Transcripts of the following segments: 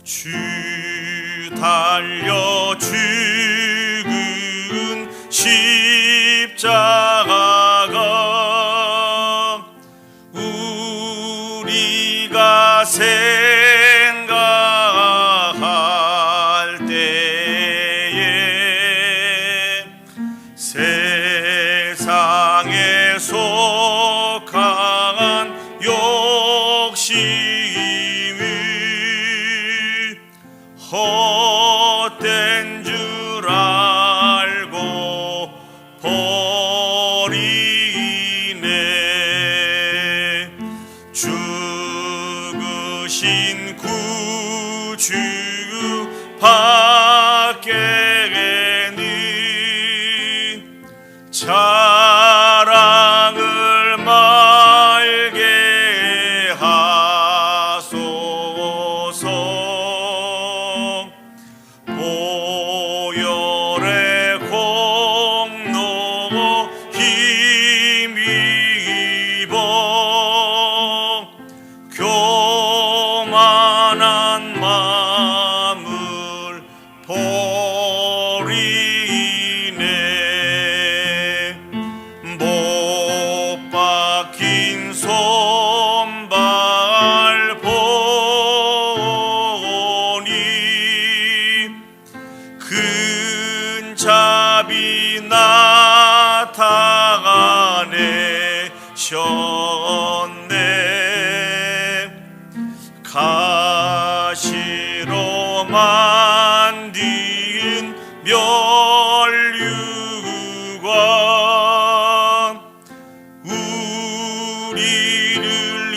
주 달려 죽은 십자가가 우리가 생각할 때에 세상에 속한 욕심이 헛된 줄 알고 버리네. 죽으신 구주 밖에는 자랑을 말게 하소서. 보혈의 공로 힘입어 교만한 마음을 버리네. 못 박힌 손발 보니 근잡이 나타가네 셨네. 가시로 만든 멸류관 우리를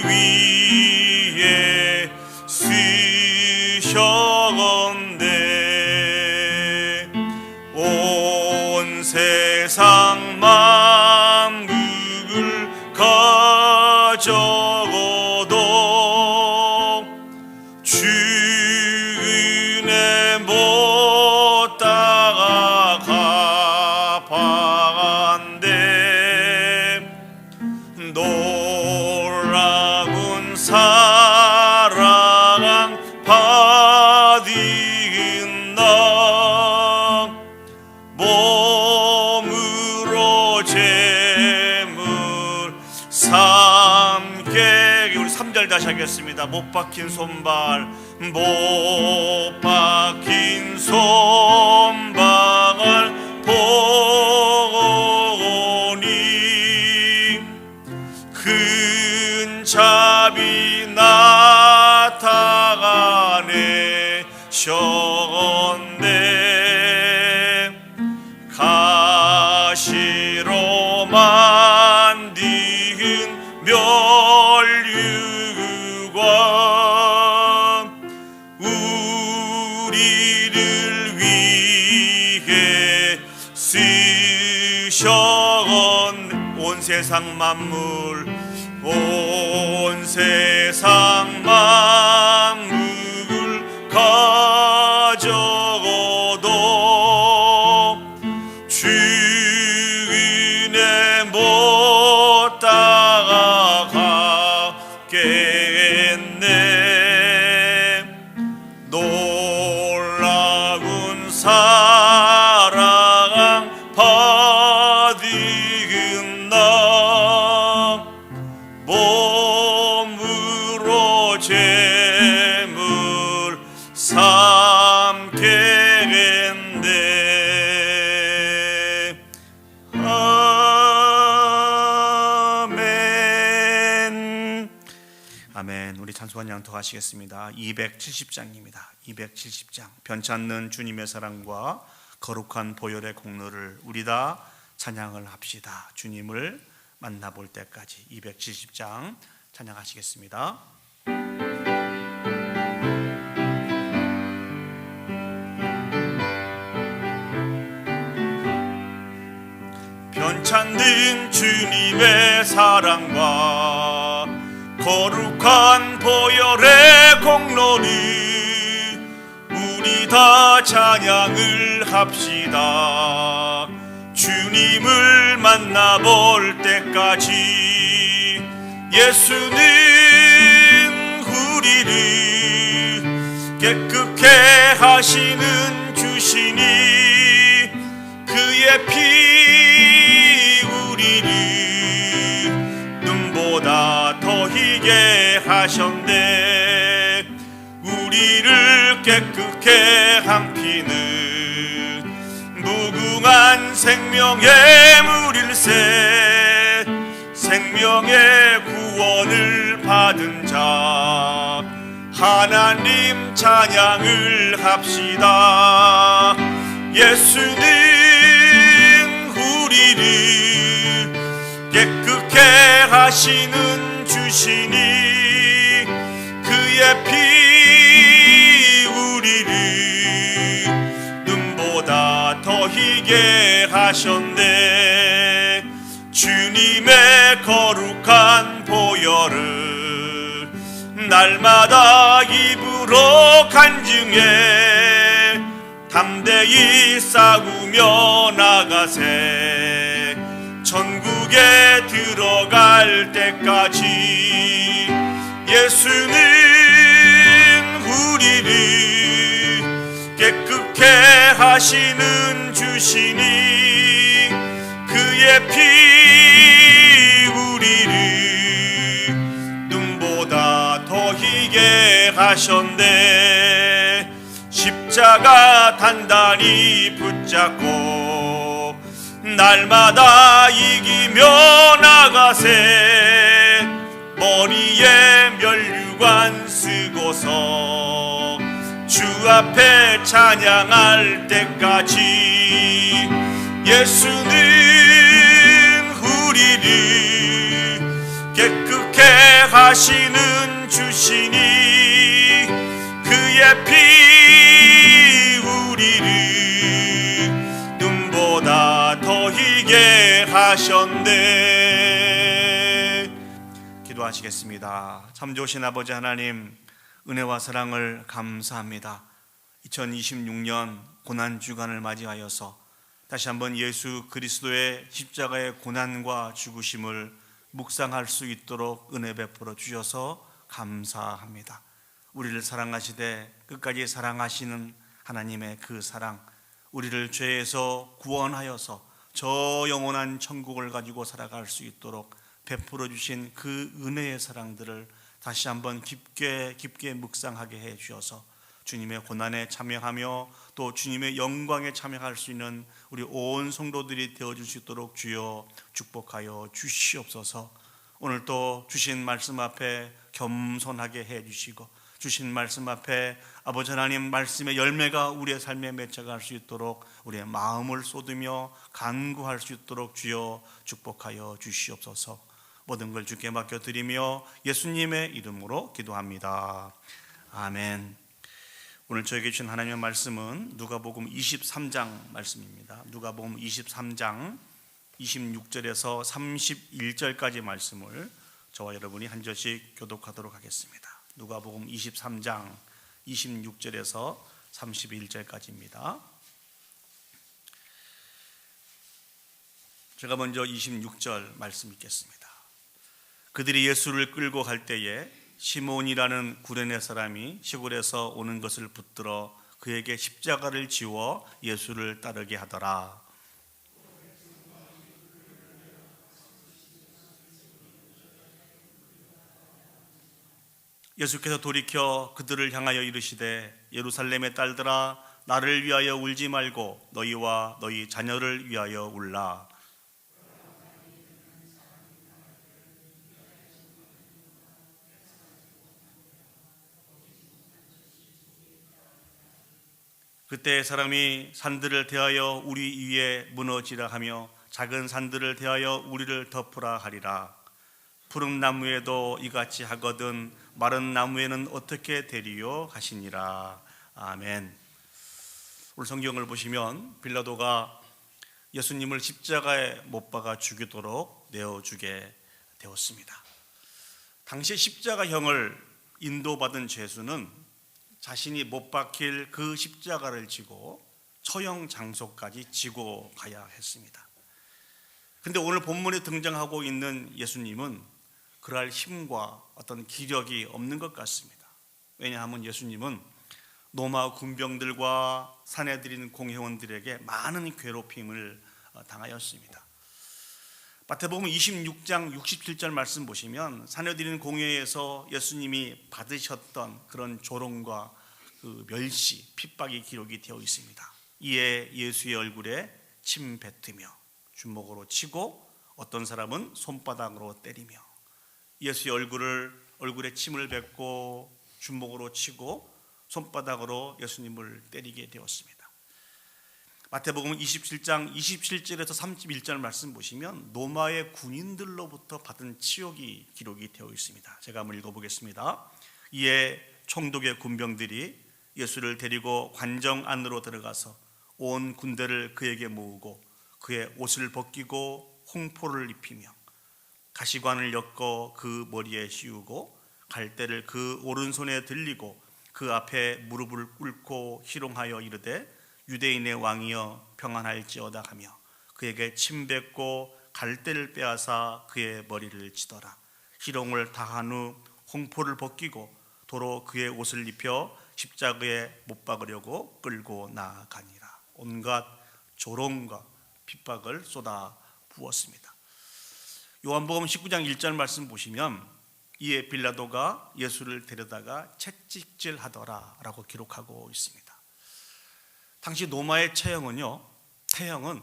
위해 쓰셨네. 온 세상 만국을 가져고도 주 은혜 못 따라가반데 놀라운 사랑 받은 나 몸으로 제물 삼게. 우리 3절 다시 하겠습니다. 못 박힌 손발, 못 박힌 손발을 보니 근잡이 나타가네 셨네. 가시로 만든 멸류관 우리를 위해 쓰셨네. 온 세상 만물, 온 세상 만물을 가져고도 주 은혜 못 따라가겠네. 놀라운 사랑 받은 나 몸으로 제물 삼겠네. 아멘. 아멘. 우리 찬송한 양토 하시겠습니다. 270장입니다. 270장. 변찮는 주님의 사랑과 거룩한 보혈의 공로를 우리 다 찬양을 합시다. 주님을 만나볼 때까지. 270장 찬양하시겠습니다. 변찮는 주님의 사랑과 거룩한 보혈의 공로를 우리 다 찬양을 합시다. 주님을 만나볼 때까지 예수는 우리를 깨끗게 하시는 주시니 그의 피 우리를 눈보다 더 희게 하셨네. 우리를 깨끗게 한 피는 무궁한 생명의 물일세. 생명의 구원을 받은 자 하나님 찬양을 합시다. 예수는 우리를 깨끗게 하시는 주시니 그의 피 우리를 눈보다 더 희게 하셨네. 주님의 거룩한 보혈을 날마다 입으로 간증해 담대히 싸우며 나가세. 천국에 들어갈 때까지 예수는 우리를 깨끗게 하시는 주시니 그의 피 우리를 눈보다 더 희게 하셨네. 십자가 단단히 붙잡고 날마다 이기며 나가세. 머리에 면류관 쓰고서 주 앞에 찬양할 때까지 예수는 우리를 깨끗게 하시는 주시니 그의 피 우리를 눈보다 더 희게 하셨네. 기도하시겠습니다. 참 좋으신 아버지 하나님, 은혜와 사랑을 감사합니다. 2026년 고난주간을 맞이하여서 다시 한번 예수 그리스도의 십자가의 고난과 죽으심을 묵상할 수 있도록 은혜 베풀어 주셔서 감사합니다. 우리를 사랑하시되 끝까지 사랑하시는 하나님의 그 사랑, 우리를 죄에서 구원하여서 저 영원한 천국을 가지고 살아갈 수 있도록 베풀어 주신 그 은혜의 사랑들을 다시 한번 깊게 묵상하게 해 주셔서 주님의 고난에 참여하며 또 주님의 영광에 참여할 수 있는 우리 온 성도들이 되어줄 수 있도록 주여 축복하여 주시옵소서. 오늘 또 주신 말씀 앞에 겸손하게 해 주시고 주신 말씀 앞에 아버지 하나님 말씀의 열매가 우리의 삶에 맺혀갈 수 있도록 우리의 마음을 쏟으며 간구할 수 있도록 주여 축복하여 주시옵소서. 모든 걸 주께 맡겨드리며 예수님의 이름으로 기도합니다. 아멘. 오늘 저에게 주신 하나님의 말씀은 누가복음 23장 말씀입니다. 누가복음 23장 26절에서 31절까지 말씀을 저와 여러분이 한 절씩 교독하도록 하겠습니다. 누가복음 23장 26절에서 31절까지입니다. 제가 먼저 26절 말씀 읽겠습니다. 그들이 예수를 끌고 갈 때에 시몬이라는 구레네 사람이 시골에서 오는 것을 붙들어 그에게 십자가를 지워 예수를 따르게 하더라. 예수께서 돌이켜 그들을 향하여 이르시되 예루살렘의 딸들아 나를 위하여 울지 말고 너희와 너희 자녀를 위하여 울라. 그때 사람이 산들을 대하여 우리 위에 무너지라 하며 작은 산들을 대하여 우리를 덮으라 하리라. 푸른 나무에도 이같이 하거든 마른 나무에는 어떻게 되리요 하시니라. 아멘. 오늘 성경을 보시면 빌라도가 예수님을 십자가에 못 박아 죽이도록 내어주게 되었습니다. 당시 십자가형을 인도받은 죄수는 자신이 못 박힐 그 십자가를 지고 처형 장소까지 지고 가야 했습니다. 근데 오늘 본문에 등장하고 있는 예수님은 그럴 힘과 어떤 기력이 없는 것 같습니다. 왜냐하면 예수님은 로마 군병들과 사내들인 공회원들에게 많은 괴롭힘을 당하였습니다. 마태복음 26장 67절 말씀 보시면 사내들인 공회에서 예수님이 받으셨던 그런 조롱과 그 멸시, 핍박이 기록이 되어 있습니다. 이에 예수의 얼굴에 침 뱉으며 주먹으로 치고 어떤 사람은 손바닥으로 때리며 예수의 얼굴에 침을 뱉고 주먹으로 치고 손바닥으로 예수님을 때리게 되었습니다. 마태복음 27장 27절에서 31절 말씀 보시면 로마의 군인들로부터 받은 치욕이 기록이 되어 있습니다. 제가 한번 읽어보겠습니다. 이에 총독의 군병들이 예수를 데리고 관정 안으로 들어가서 온 군대를 그에게 모으고 그의 옷을 벗기고 홍포를 입히며 가시관을 엮어 그 머리에 씌우고 갈대를 그 오른손에 들리고 그 앞에 무릎을 꿇고 희롱하여 이르되 유대인의 왕이여 평안할지어다 하며 그에게 침 뱉고 갈대를 빼앗아 그의 머리를 치더라. 희롱을 다한 후 홍포를 벗기고 도로 그의 옷을 입혀 십자가에 못 박으려고 끌고 나아가니라. 온갖 조롱과 핍박을 쏟아 부었습니다. 요한복음 19장 1절 말씀 보시면 이에 빌라도가 예수를 데려다가 채찍질하더라 라고 기록하고 있습니다. 당시 로마의 태형은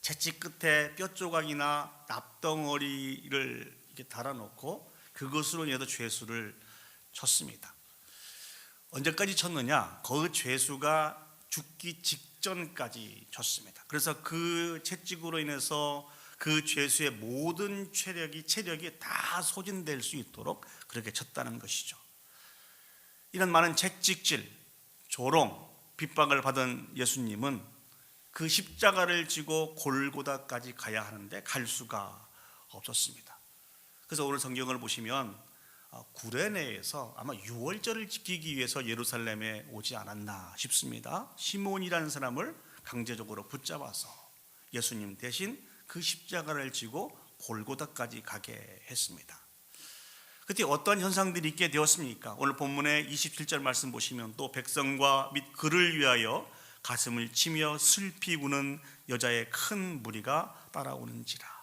채찍 끝에 뼈 조각이나 납덩어리를 이렇게 달아놓고 그것으로 인해서 죄수를 쳤습니다. 언제까지 쳤느냐? 그 죄수가 죽기 직전까지 쳤습니다. 그래서 그 채찍으로 인해서 그 죄수의 모든 체력이 다 소진될 수 있도록 그렇게 쳤다는 것이죠. 이런 많은 채찍질, 조롱, 핍박을 받은 예수님은 그 십자가를 지고 골고다까지 가야 하는데 갈 수가 없었습니다. 그래서 오늘 성경을 보시면 구레네에서 아마 유월절을 지키기 위해서 예루살렘에 오지 않았나 싶습니다. 시몬이라는 사람을 강제적으로 붙잡아서 예수님 대신 그 십자가를 지고 골고다까지 가게 했습니다. 그때 어떤 현상들이 있게 되었습니까? 오늘 본문의 27절 말씀 보시면 또 백성과 및 그를 위하여 가슴을 치며 슬피 우는 여자의 큰 무리가 따라오는지라.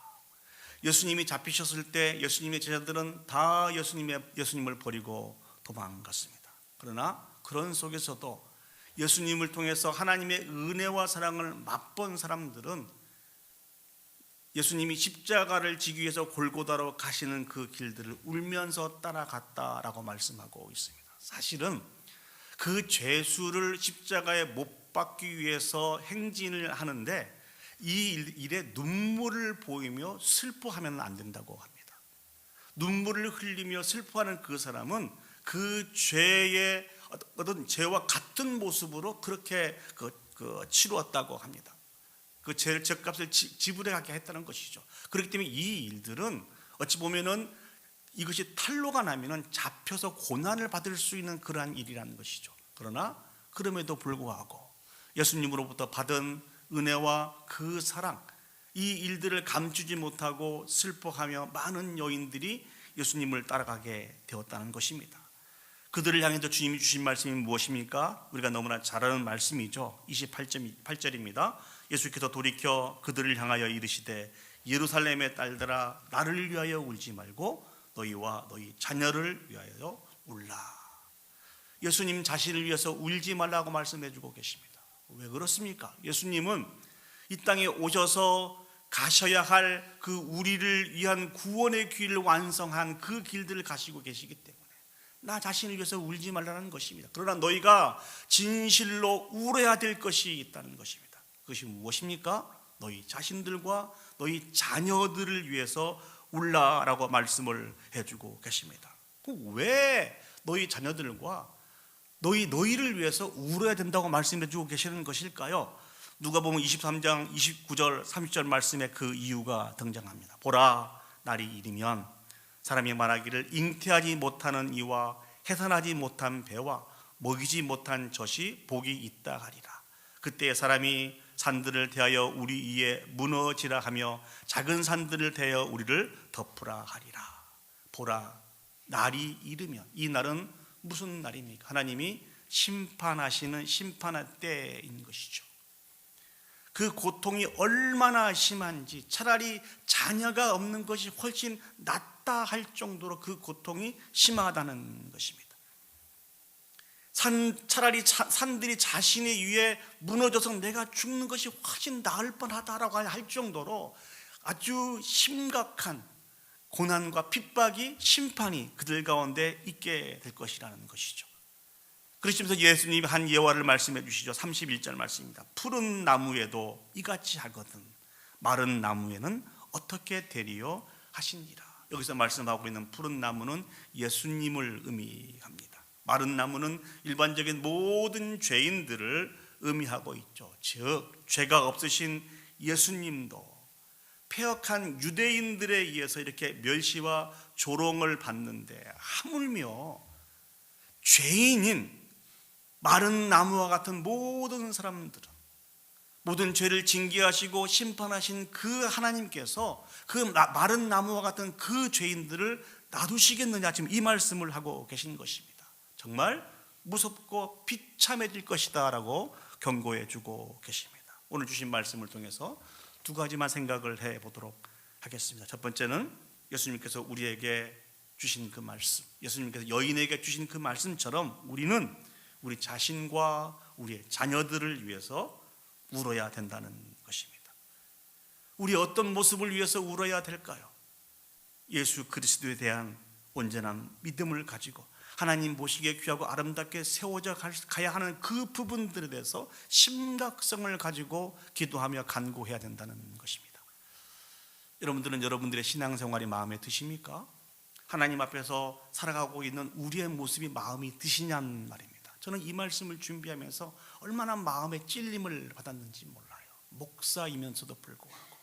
예수님이 잡히셨을 때 예수님의 제자들은 다 예수님을 버리고 도망갔습니다. 그러나 그런 속에서도 예수님을 통해서 하나님의 은혜와 사랑을 맛본 사람들은 예수님이 십자가를 지기 위해서 골고다로 가시는 그 길들을 울면서 따라갔다라고 말씀하고 있습니다. 사실은 그 죄수를 십자가에 못 박기 위해서 행진을 하는데 이 일에 눈물을 보이며 슬퍼하면 안 된다고 합니다. 눈물을 흘리며 슬퍼하는 그 사람은 그 죄의 어떤 죄와 같은 모습으로 그렇게 치루었다고 합니다. 그 죄값을 지불하게 했다는 것이죠. 그렇기 때문에 이 일들은 어찌 보면은 이것이 탄로가 나면은 잡혀서 고난을 받을 수 있는 그러한 일이라는 것이죠. 그러나 그럼에도 불구하고 예수님으로부터 받은 은혜와 그 사랑, 이 일들을 감추지 못하고 슬퍼하며 많은 여인들이 예수님을 따라가게 되었다는 것입니다. 그들을 향해서 주님이 주신 말씀이 무엇입니까? 우리가 너무나 잘 아는 말씀이죠. 28절입니다. 예수께서 돌이켜 그들을 향하여 이르시되 예루살렘의 딸들아 나를 위하여 울지 말고 너희와 너희 자녀를 위하여 울라. 예수님 자신을 위해서 울지 말라고 말씀해 주고 계십니다. 왜 그렇습니까? 예수님은 이 땅에 오셔서 가셔야 할 그 우리를 위한 구원의 길을 완성한 그 길들을 가시고 계시기 때문에 나 자신을 위해서 울지 말라는 것입니다. 그러나 너희가 진실로 울어야 될 것이 있다는 것입니다. 그것이 무엇입니까? 너희 자신들과 너희 자녀들을 위해서 울라라고 말씀을 해주고 계십니다. 왜 너희 자녀들과 너희를 위해서 울어야 된다고 말씀해주고 계시는 것일까요? 누가복음 23장 29절 30절 말씀에 그 이유가 등장합니다. 보라 날이 이르면 사람이 말하기를 잉태하지 못하는 이와 해산하지 못한 배와 먹이지 못한 젖이 복이 있다 하리라. 그때 사람이 산들을 대하여 우리 위에 무너지라 하며 작은 산들을 대하여 우리를 덮으라 하리라. 보라 날이 이르면, 이 날은 무슨 날입니까? 하나님이 심판하시는 심판의 때인 것이죠. 그 고통이 얼마나 심한지 차라리 자녀가 없는 것이 훨씬 낫다 할 정도로 그 고통이 심하다는 것입니다. 차라리 산들이 자신의 위에 무너져서 내가 죽는 것이 훨씬 나을 뻔하다라고 할 정도로 아주 심각한 고난과 핍박이, 심판이 그들 가운데 있게 될 것이라는 것이죠. 그러시면서 예수님이 한 예화를 말씀해 주시죠. 31절 말씀입니다. 푸른 나무에도 이같이 하거든 마른 나무에는 어떻게 되리요 하시니라. 여기서 말씀하고 있는 푸른 나무는 예수님을 의미합니다. 마른 나무는 일반적인 모든 죄인들을 의미하고 있죠. 즉 죄가 없으신 예수님도 폐역한 유대인들에 의해서 이렇게 멸시와 조롱을 받는데 하물며 죄인인 마른 나무와 같은 모든 사람들은, 모든 죄를 징계하시고 심판하신 그 하나님께서 그 마른 나무와 같은 그 죄인들을 놔두시겠느냐, 지금 이 말씀을 하고 계신 것입니다. 정말 무섭고 비참해질 것이다 라고 경고해 주고 계십니다. 오늘 주신 말씀을 통해서 두 가지만 생각을 해보도록 하겠습니다. 첫 번째는 예수님께서 우리에게 주신 그 말씀, 예수님께서 여인에게 주신 그 말씀처럼 우리는 우리 자신과 우리의 자녀들을 위해서 울어야 된다는 것입니다. 우리 어떤 모습을 위해서 울어야 될까요? 예수 그리스도에 대한 온전한 믿음을 가지고 하나님 보시기에 귀하고 아름답게 세워져 가야 하는 그 부분들에 대해서 심각성을 가지고 기도하며 간구해야 된다는 것입니다. 여러분들은 여러분들의 신앙생활이 마음에 드십니까? 하나님 앞에서 살아가고 있는 우리의 모습이 마음에 드시냐는 말입니다. 저는 이 말씀을 준비하면서 얼마나 마음의 찔림을 받았는지 몰라요. 목사이면서도 불구하고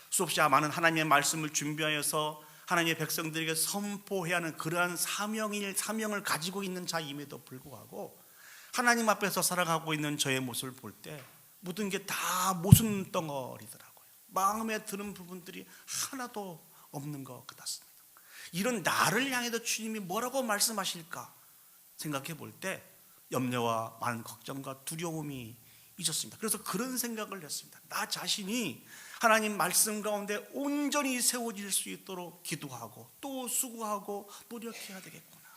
수없이 많은 하나님의 말씀을 준비하여서 하나님의 백성들에게 선포해야 하는 그러한 사명을 가지고 있는 자임에도 불구하고 하나님 앞에서 살아가고 있는 저의 모습을 볼 때 모든 게 다 모순 덩어리더라고요. 마음에 드는 부분들이 하나도 없는 것 같았습니다. 이런 나를 향해서 주님이 뭐라고 말씀하실까 생각해 볼 때 염려와 많은 걱정과 두려움이 있었습니다. 그래서 그런 생각을 했습니다. 나 자신이 하나님 말씀 가운데 온전히 세워질 수 있도록 기도하고 또 수고하고 노력해야 되겠구나.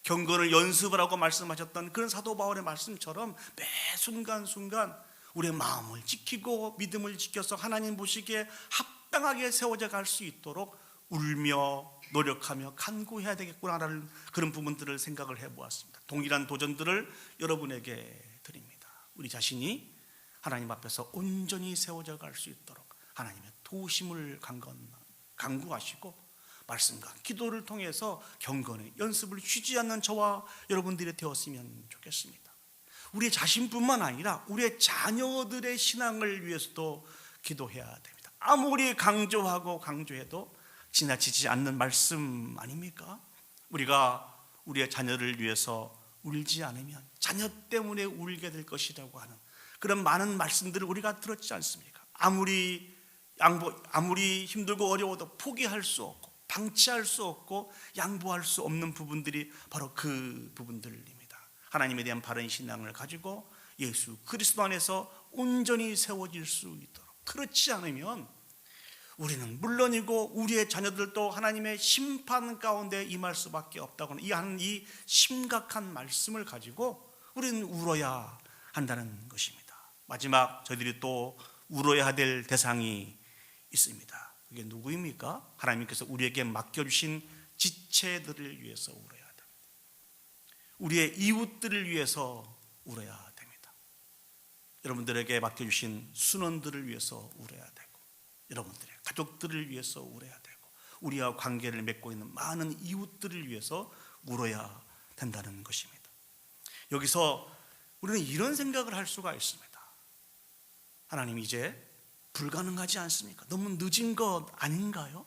경건을 연습하라고 말씀하셨던 그런 사도 바울의 말씀처럼 매 순간순간 우리의 마음을 지키고 믿음을 지켜서 하나님 보시기에 합당하게 세워져 갈 수 있도록 울며 노력하며 간구해야 되겠구나라는 그런 부분들을 생각을 해보았습니다. 동일한 도전들을 여러분에게 드립니다. 우리 자신이 하나님 앞에서 온전히 세워져 갈 수 있도록 하나님의 도우심을 간구하시고 말씀과 기도를 통해서 경건의 연습을 쉬지 않는 저와 여러분들이 되었으면 좋겠습니다. 우리 자신뿐만 아니라 우리의 자녀들의 신앙을 위해서도 기도해야 됩니다. 아무리 강조하고 강조해도 지나치지 않는 말씀 아닙니까? 우리가 우리의 자녀를 위해서 울지 않으면 자녀 때문에 울게 될 것이라고 하는 그런 많은 말씀들을 우리가 들었지 않습니까? 아무리 힘들고 어려워도 포기할 수 없고 방치할 수 없고 양보할 수 없는 부분들이 바로 그 부분들입니다. 하나님에 대한 바른 신앙을 가지고 예수 그리스도 안에서 온전히 세워질 수 있도록, 그렇지 않으면 우리는 물론이고 우리의 자녀들도 하나님의 심판 가운데 임할 수밖에 없다고 하는 이 심각한 말씀을 가지고 우리는 울어야 한다는 것입니다. 마지막 저희들이 또 울어야 될 대상이 있습니다. 그게 누구입니까? 하나님께서 우리에게 맡겨주신 지체들을 위해서 울어야 됩니다. 우리의 이웃들을 위해서 울어야 됩니다. 여러분들에게 맡겨주신 순원들을 위해서 울어야 되고, 여러분들의 가족들을 위해서 울어야 되고, 우리와 관계를 맺고 있는 많은 이웃들을 위해서 울어야 된다는 것입니다. 여기서 우리는 이런 생각을 할 수가 있습니다. 하나님, 이제 불가능하지 않습니까? 너무 늦은 것 아닌가요?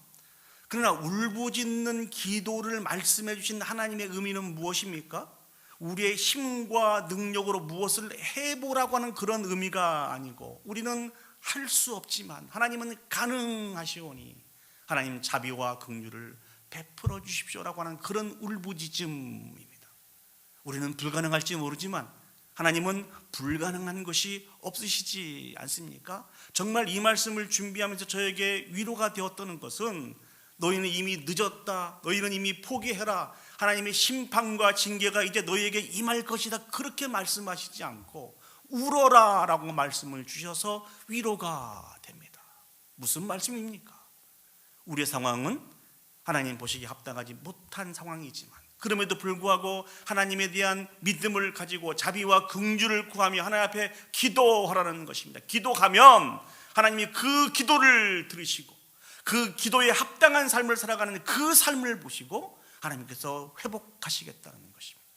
그러나 울부짖는 기도를 말씀해 주신 하나님의 의미는 무엇입니까? 우리의 힘과 능력으로 무엇을 해보라고 하는 그런 의미가 아니고, 우리는 할 수 없지만 하나님은 가능하시오니 하나님 자비와 긍휼을 베풀어 주십시오라고 하는 그런 울부짖음입니다. 우리는 불가능할지 모르지만 하나님은 불가능한 것이 없으시지 않습니까? 정말 이 말씀을 준비하면서 저에게 위로가 되었다는 것은 너희는 이미 늦었다, 너희는 이미 포기해라, 하나님의 심판과 징계가 이제 너희에게 임할 것이다, 그렇게 말씀하시지 않고 울어라 라고 말씀을 주셔서 위로가 됩니다. 무슨 말씀입니까? 우리의 상황은 하나님 보시기에 합당하지 못한 상황이지만 그럼에도 불구하고 하나님에 대한 믿음을 가지고 자비와 긍휼을 구하며 하나님 앞에 기도하라는 것입니다. 기도하면 하나님이 그 기도를 들으시고 그 기도에 합당한 삶을 살아가는 그 삶을 보시고 하나님께서 회복하시겠다는 것입니다.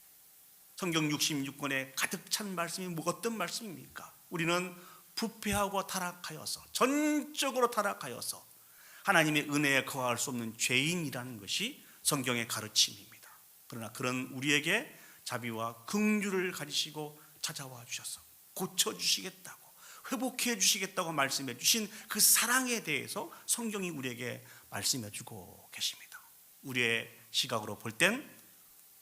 성경 66권에 가득 찬 말씀이 어떤 말씀입니까? 우리는 부패하고 타락하여서, 전적으로 타락하여서 하나님의 은혜에 거할 수 없는 죄인이라는 것이 성경의 가르침입니다. 그러나 그런 우리에게 자비와 긍휼을 가지시고 찾아와 주셔서 고쳐주시겠다고, 회복해 주시겠다고 말씀해 주신 그 사랑에 대해서 성경이 우리에게 말씀해 주고 계십니다. 우리의 시각으로 볼 땐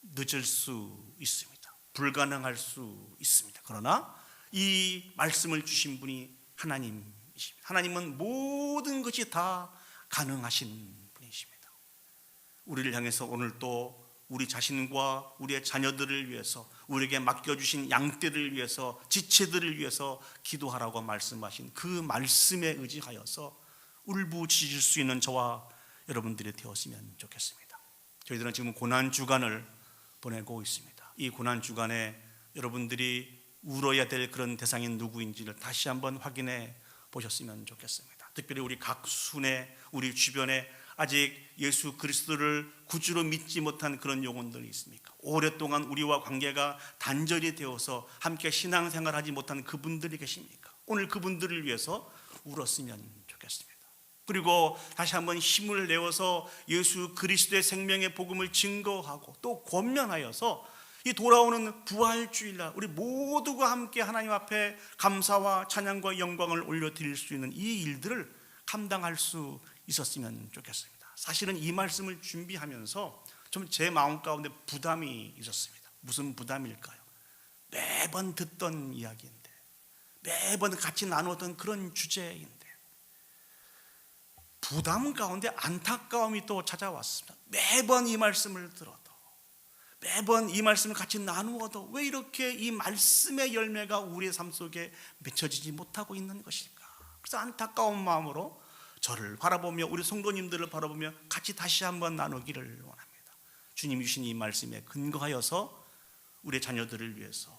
늦을 수 있습니다. 불가능할 수 있습니다. 그러나 이 말씀을 주신 분이 하나님이십니다. 하나님은 모든 것이 다 가능하신 분이십니다. 우리를 향해서 오늘 또 우리 자신과 우리의 자녀들을 위해서, 우리에게 맡겨주신 양떼를 위해서, 지체들을 위해서 기도하라고 말씀하신 그 말씀에 의지하여서 울부짖을 수 있는 저와 여러분들이 되었으면 좋겠습니다. 저희들은 지금 고난주간을 보내고 있습니다. 이 고난주간에 여러분들이 울어야 될 그런 대상인 누구인지를 다시 한번 확인해 보셨으면 좋겠습니다. 특별히 우리 각 순회, 우리 주변에 아직 예수 그리스도를 구주로 믿지 못한 그런 영혼들이 있습니까? 오랫동안 우리와 관계가 단절이 되어서 함께 신앙생활하지 못한 그분들이 계십니까? 오늘 그분들을 위해서 울었으면 좋겠습니다. 그리고 다시 한번 힘을 내어서 예수 그리스도의 생명의 복음을 증거하고 또 권면하여서 이 돌아오는 부활주일날 우리 모두가 함께 하나님 앞에 감사와 찬양과 영광을 올려드릴 수 있는 이 일들을 감당할 수 있었으면 좋겠습니다. 사실은 이 말씀을 준비하면서 좀 제 마음 가운데 부담이 있었습니다. 무슨 부담일까요? 매번 듣던 이야기인데, 매번 같이 나누었던 그런 주제인데 부담 가운데 안타까움이 또 찾아왔습니다. 매번 이 말씀을 들어도, 매번 이 말씀을 같이 나누어도 왜 이렇게 이 말씀의 열매가 우리의 삶 속에 맺혀지지 못하고 있는 것일까? 그래서 안타까운 마음으로 저를 바라보며 우리 성도님들을 바라보며 같이 다시 한번 나누기를 원합니다. 주님이 주신 이 말씀에 근거하여서 우리의 자녀들을 위해서,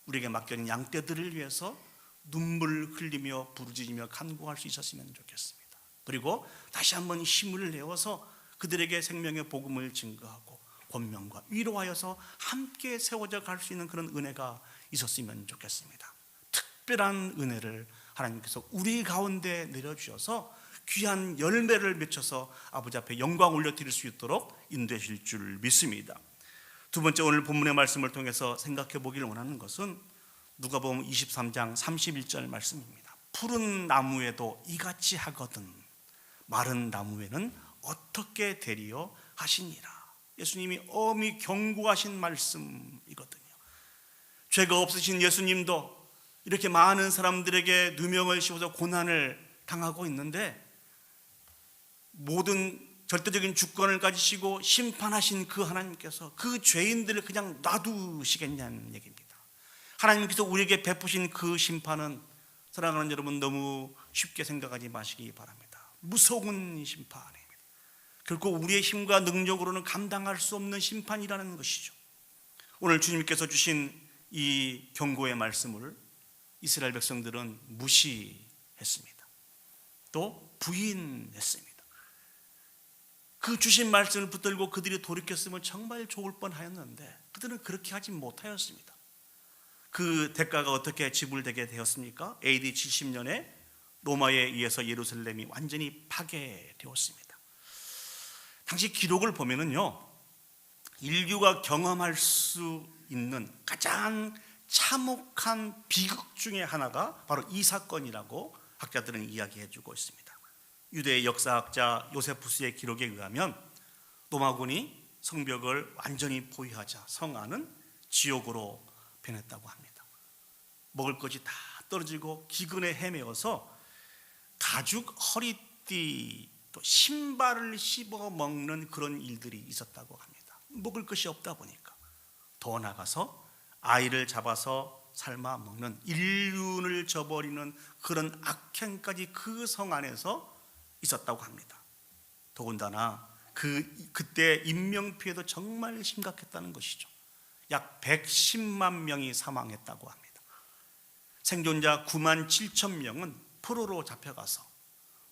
우리에게 맡겨진 양떼들을 위해서 눈물 흘리며 부르짖으며 간구할 수 있었으면 좋겠습니다. 그리고 다시 한번 힘을 내어서 그들에게 생명의 복음을 증거하고 권면과 위로하여서 함께 세워져 갈 수 있는 그런 은혜가 있었으면 좋겠습니다. 특별한 은혜를 하나님께서 우리 가운데 내려주셔서 귀한 열매를 맺혀서 아버지 앞에 영광 올려드릴 수 있도록 인도하실 줄 믿습니다. 두 번째, 오늘 본문의 말씀을 통해서 생각해 보기를 원하는 것은 누가복음 23장 31절 말씀입니다. 푸른 나무에도 이같이 하거든 마른 나무에는 어떻게 되리요 하시니라. 예수님이 엄히 경고하신 말씀이거든요. 죄가 없으신 예수님도 이렇게 많은 사람들에게 누명을 씌워서 고난을 당하고 있는데 모든 절대적인 주권을 가지시고 심판하신 그 하나님께서 그 죄인들을 그냥 놔두시겠냐는 얘기입니다. 하나님께서 우리에게 베푸신 그 심판은 사랑하는 여러분 너무 쉽게 생각하지 마시기 바랍니다. 무서운 심판입니다. 결코 우리의 힘과 능력으로는 감당할 수 없는 심판이라는 것이죠. 오늘 주님께서 주신 이 경고의 말씀을 이스라엘 백성들은 무시했습니다. 또 부인했습니다. 그 주신 말씀을 붙들고 그들이 돌이켰으면 정말 좋을 뻔하였는데 그들은 그렇게 하지 못하였습니다. 그 대가가 어떻게 지불되게 되었습니까? AD 70년에 로마에 의해서 예루살렘이 완전히 파괴되었습니다. 당시 기록을 보면은요, 인류가 경험할 수 있는 가장 참혹한 비극 중에 하나가 바로 이 사건이라고 학자들은 이야기해주고 있습니다. 유대의 역사학자 요세푸스의 기록에 의하면 로마군이 성벽을 완전히 포위하자 성 안은 지옥으로 변했다고 합니다. 먹을 것이 다 떨어지고 기근에 헤매어서 가죽 허리띠 또 신발을 씹어 먹는 그런 일들이 있었다고 합니다. 먹을 것이 없다 보니까 더 나가서 아이를 잡아서 삶아 먹는, 인륜을 저버리는 그런 악행까지 그 성 안에서 있었다고 합니다. 더군다나 그때 인명피해도 정말 심각했다는 것이죠. 약 110만 명이 사망했다고 합니다. 생존자 9만 7천 명은 포로로 잡혀가서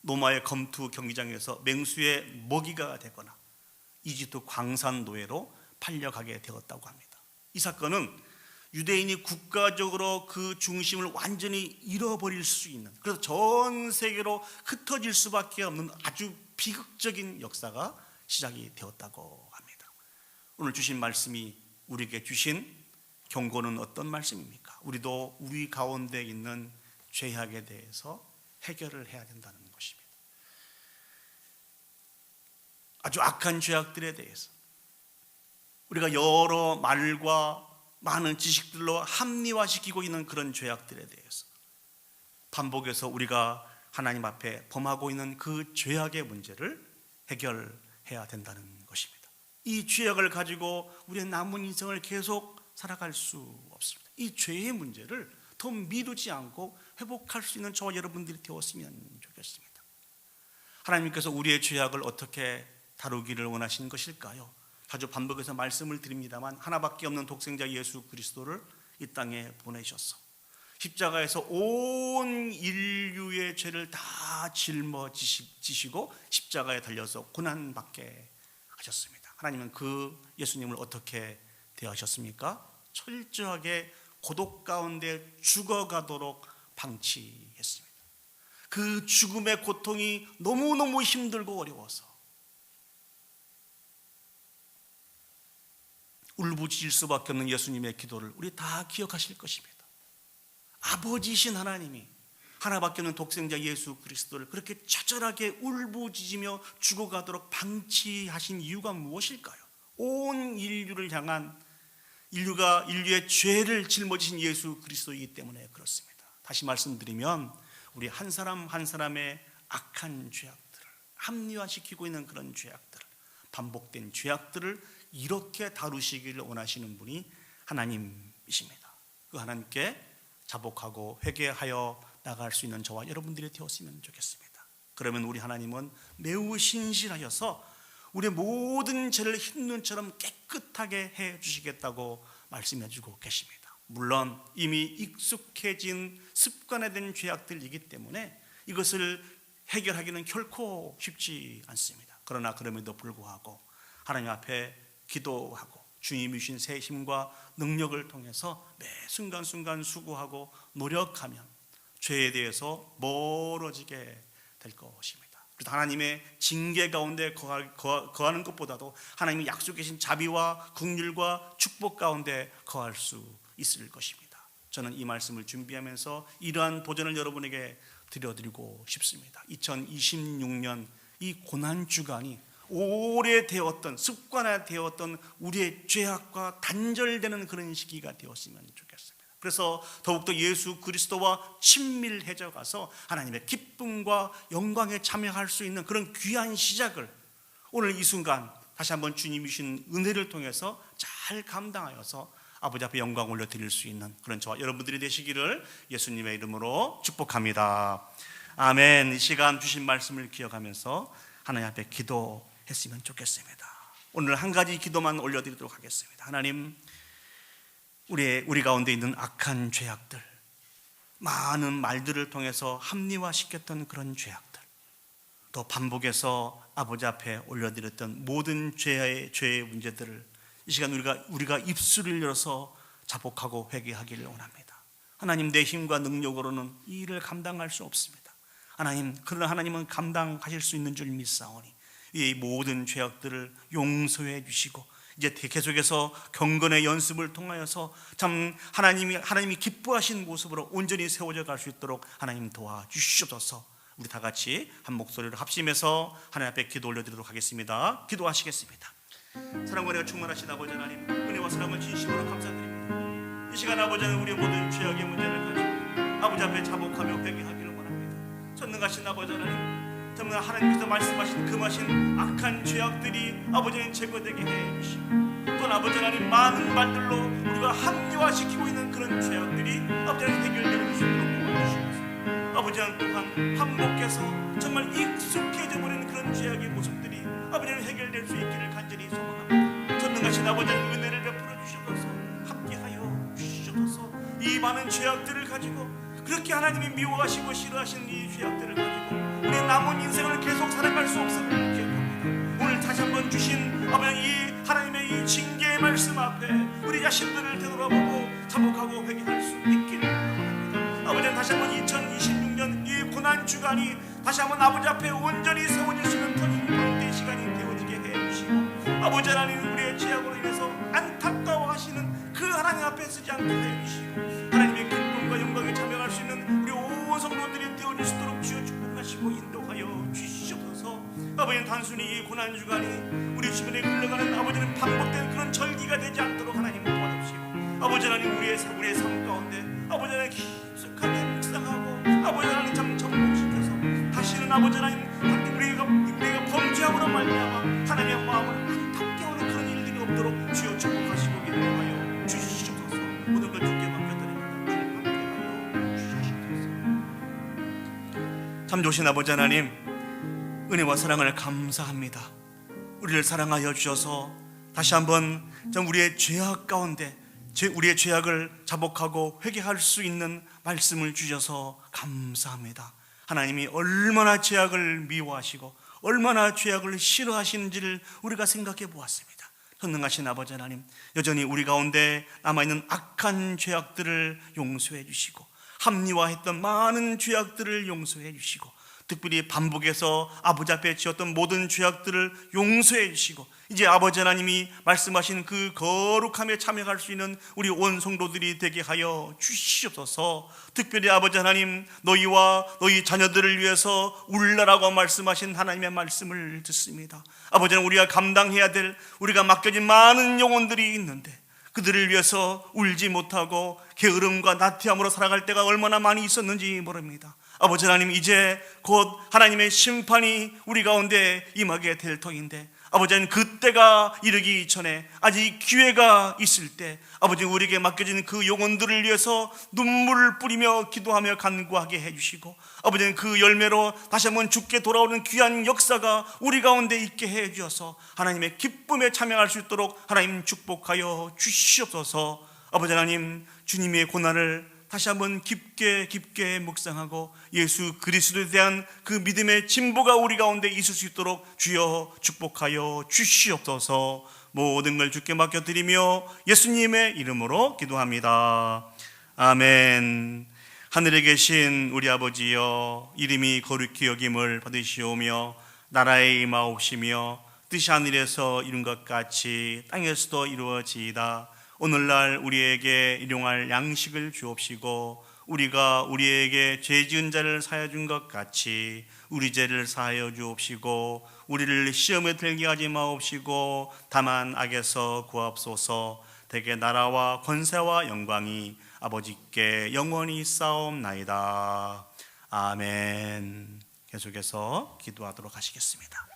노마의 검투 경기장에서 맹수의 먹이가 되거나 이집트 광산 노예로 팔려가게 되었다고 합니다. 이 사건은 유대인이 국가적으로 그 중심을 완전히 잃어버릴 수 있는, 그래서 전 세계로 흩어질 수밖에 없는 아주 비극적인 역사가 시작이 되었다고 합니다. 오늘 주신 말씀이 우리에게 주신 경고는 어떤 말씀입니까? 우리도 우리 가운데 있는 죄악에 대해서 해결을 해야 된다는 것입니다. 아주 악한 죄악들에 대해서 우리가 여러 말과 많은 지식들로 합리화시키고 있는 그런 죄악들에 대해서 반복해서 우리가 하나님 앞에 범하고 있는 그 죄악의 문제를 해결해야 된다는 것입니다. 이 죄악을 가지고 우리의 남은 인생을 계속 살아갈 수 없습니다. 이 죄의 문제를 더 미루지 않고 회복할 수 있는 저와 여러분들이 되었으면 좋겠습니다. 하나님께서 우리의 죄악을 어떻게 다루기를 원하시는 것일까요? 자주 반복해서 말씀을 드립니다만 하나밖에 없는 독생자 예수 그리스도를 이 땅에 보내셔서 십자가에서 온 인류의 죄를 다 짊어지시고 십자가에 달려서 고난받게 하셨습니다. 하나님은 그 예수님을 어떻게 대하셨습니까? 철저하게 고독 가운데 죽어가도록 방치했습니다. 그 죽음의 고통이 너무너무 힘들고 어려워서 울부짖을 수밖에 없는 예수님의 기도를 우리 다 기억하실 것입니다. 아버지이신 하나님이 하나밖에 없는 독생자 예수 그리스도를 그렇게 처절하게 울부짖으며 죽어가도록 방치하신 이유가 무엇일까요? 온 인류를 향한 인류의 죄를 짊어지신 예수 그리스도이기 때문에 그렇습니다. 다시 말씀드리면 우리 한 사람 한 사람의 악한 죄악들을 합리화시키고 있는 그런 죄악들을, 반복된 죄악들을 이렇게 다루시기를 원하시는 분이 하나님이십니다. 그 하나님께 자복하고 회개하여 나갈 수 있는 저와 여러분들이 되었으면 좋겠습니다. 그러면 우리 하나님은 매우 신실하여서 우리의 모든 죄를 흰눈처럼 깨끗하게 해주시겠다고 말씀해주고 계십니다. 물론 이미 익숙해진 습관화된 죄악들이기 때문에 이것을 해결하기는 결코 쉽지 않습니다. 그러나 그럼에도 불구하고 하나님 앞에 기도하고 주님이 주신 새 힘과 능력을 통해서 매 순간순간 수고하고 노력하면 죄에 대해서 멀어지게 될 것입니다. 그래서 하나님의 징계 가운데 거하는 것보다도 하나님이 약속해 주신 자비와 긍휼과 축복 가운데 거할 수 있을 것입니다. 저는 이 말씀을 준비하면서 이러한 도전을 여러분에게 드려드리고 싶습니다. 2026년 이 고난주간이 오래되었던 습관화되었던 우리의 죄악과 단절되는 그런 시기가 되었으면 좋겠습니다. 그래서 더욱더 예수 그리스도와 친밀해져 가서 하나님의 기쁨과 영광에 참여할 수 있는 그런 귀한 시작을 오늘 이 순간 다시 한번 주님이 주신 은혜를 통해서 잘 감당하여서 아버지 앞에 영광 올려드릴 수 있는 그런 저와 여러분들이 되시기를 예수님의 이름으로 축복합니다. 아멘. 이 시간 주신 말씀을 기억하면서 하나님 앞에 기도했으면 좋겠습니다. 오늘 한 가지 기도만 올려드리도록 하겠습니다. 하나님, 우리 가운데 있는 악한 죄악들, 많은 말들을 통해서 합리화시켰던 그런 죄악들, 또 반복해서 아버지 앞에 올려드렸던 모든 죄의 문제들을 이 시간 우리가 입술을 열어서 자복하고 회개하기를 원합니다. 하나님, 내 힘과 능력으로는 이 일을 감당할 수 없습니다. 하나님, 그러나 하나님은 감당하실 수 있는 줄 믿사오니 이 모든 죄악들을 용서해 주시고 이제 계속해서 경건의 연습을 통하여서 참 하나님이 기뻐하시는 모습으로 온전히 세워져 갈 수 있도록 하나님 도와주시옵소서. 우리 다 같이 한 목소리로 합심해서 하나님 앞에 기도 올려드리도록 하겠습니다. 기도하시겠습니다. 사랑과 은혜가 충만하신 아버지 하나님, 은혜와 사랑을 진심으로 감사드립니다. 이 시간 아버지 하나님, 우리의 모든 죄악의 문제를 가지고 아버지 앞에 자복하며 회개하기를 원합니다. 전능하신 아버지 하나님, 정말 하나님께서 말씀하신 금하신 악한 죄악들이 아버지는 제거되게 해 주시고, 또 아버지 하나님, 많은 말들로 우리가 합리화시키고 있는 그런 죄악들이 아버지 하나님 해결되는 것으로 도와주시옵소서. 아버지 하나님, 또한 반복해서 정말 익숙해져 버리는 그런 죄악의 모습들이 아버지 하나님 해결될 수 있기를 간절히 소망합니다. 전능하신 아버지 하나님, 은혜를 베풀어 주셔서 함께하여 주시옵소서. 이 많은 죄악들을 가지고, 그렇게 하나님이 미워하시고 싫어하시는 이 죄악들을 가지고 우리 남은 인생을 계속 살아갈 수 없음을 기억합니다. 오늘 다시 한번 주신 아버지 이 하나님의 이 징계의 말씀 앞에 우리 자신들을 되돌아보고 자복하고 회개할 수 있기를 원합니다. 아버지는 다시 한번 2026년 이 고난주간이 다시 한번 아버지 앞에 온전히 세워질 수 있는 터닝포인트의 시간이 되어지게 해주시고, 아버지 하나님, 우리의 죄악으로 인해서 안타까워하시는 그 하나님 앞에 서지 않게 해주시고, 하나님의 기쁨과 영광에 참여할 수 있는 우리 온 성도들이 되어질 수 있도록 주여 축복하시고 인도하여 주시옵소서. 아버지는 단순히 이 고난주간이 우리 주변에 흘러가는 아버지는 반복된 그런 절기가 되지 않도록 하나님 도와주시고, 아버지 하나님, 우리의 삶 가운데 아버지 하나님 깊숙하게 묵상하고 아버지 하나님 참 정복시켜서 다시는 아버지 하나님, 우리가 범죄함으로 말미암아 하나님의 마음을 안타깝게 하는 그런 일들이 없도록 주여 축복하시고 인도하여 주시옵소서. 모든 걸 주께 맡겨드립니다. 주님 함께하여 주시옵소서. 참 좋으신 아버지 하나님, 은혜와 사랑을 감사합니다. 우리를 사랑하여 주셔서 다시 한번 우리의 죄악 가운데 우리의 죄악을 자복하고 회개할 수 있는 말씀을 주셔서 감사합니다. 하나님이 얼마나 죄악을 미워하시고 얼마나 죄악을 싫어하시는지를 우리가 생각해 보았습니다. 전능하신 아버지 하나님, 여전히 우리 가운데 남아있는 악한 죄악들을 용서해 주시고, 합리화했던 많은 죄악들을 용서해 주시고, 특별히 반복해서 아버지 앞에 지었던 모든 죄악들을 용서해 주시고, 이제 아버지 하나님이 말씀하신 그 거룩함에 참여할 수 있는 우리 온 성도들이 되게 하여 주시옵소서. 특별히 아버지 하나님, 너희와 너희 자녀들을 위해서 울라라고 말씀하신 하나님의 말씀을 듣습니다. 아버지 하나님, 우리가 감당해야 될, 우리가 맡겨진 많은 영혼들이 있는데 그들을 위해서 울지 못하고 게으름과 나태함으로 살아갈 때가 얼마나 많이 있었는지 모릅니다. 아버지 하나님, 이제 곧 하나님의 심판이 우리 가운데 임하게 될 터인데, 아버지 하나님, 그때가 이르기 전에 아직 기회가 있을 때 아버지, 우리에게 맡겨진 그 영혼들을 위해서 눈물을 뿌리며 기도하며 간구하게 해주시고, 아버지 하나님, 그 열매로 다시 한번 주께 돌아오는 귀한 역사가 우리 가운데 있게 해주셔서 하나님의 기쁨에 참여할 수 있도록 하나님 축복하여 주시옵소서. 아버지 하나님, 주님의 고난을 다시 한번 깊게 묵상하고 예수 그리스도에 대한 그 믿음의 진보가 우리 가운데 있을 수 있도록 주여 축복하여 주시옵소서. 모든 걸 주께 맡겨드리며 예수님의 이름으로 기도합니다. 아멘. 하늘에 계신 우리 아버지여, 이름이 거룩히 여김을 받으시오며 나라의 임하옵시며 뜻이 하늘에서 이룬 것 같이 땅에서도 이루어지이다. 오늘날 우리에게 일용할 양식을 주옵시고, 우리가 우리에게 죄 지은 자를 사하여 준 것 같이 우리 죄를 사하여 주옵시고, 우리를 시험에 들게 하지 마옵시고 다만 악에서 구하옵소서. 대개 나라와 권세와 영광이 아버지께 영원히 쌓옵나이다. 아멘. 계속해서 기도하도록 하시겠습니다.